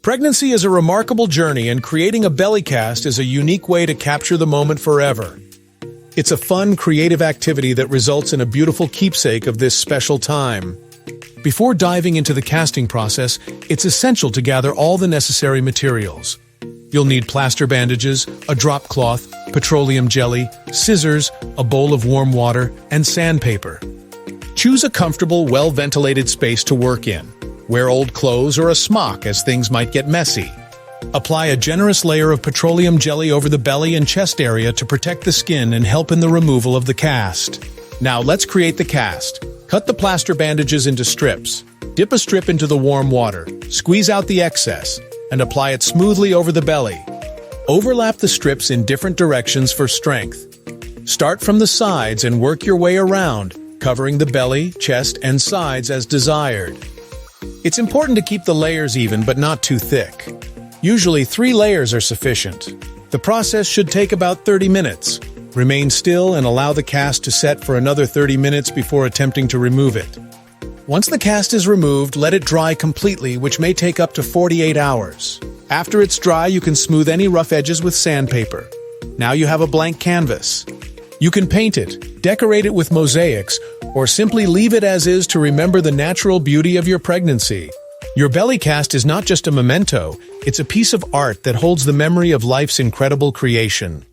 Pregnancy is a remarkable journey, and creating a belly cast is a unique way to capture the moment forever. It's a fun, creative activity that results in a beautiful keepsake of this special time. Before diving into the casting process, it's essential to gather all the necessary materials. You'll need plaster bandages, a drop cloth, petroleum jelly, scissors, a bowl of warm water, and sandpaper. Choose a comfortable, well-ventilated space to work in. Wear old clothes or a smock, as things might get messy. Apply a generous layer of petroleum jelly over the belly and chest area to protect the skin and help in the removal of the cast. Now let's create the cast. Cut the plaster bandages into strips. Dip a strip into the warm water, squeeze out the excess, and apply it smoothly over the belly. Overlap the strips in different directions for strength. Start from the sides and work your way around, covering the belly, chest, and sides as desired. It's important to keep the layers even but not too thick. Usually 3 layers are sufficient. The process should take about 30 minutes. Remain still and allow the cast to set for another 30 minutes before attempting to remove it. Once the cast is removed, let it dry completely, which may take up to 48 hours. After it's dry, you can smooth any rough edges with sandpaper. Now you have a blank canvas. You can paint it, decorate it with mosaics, or simply leave it as is to remember the natural beauty of your pregnancy. Your belly cast is not just a memento, it's a piece of art that holds the memory of life's incredible creation.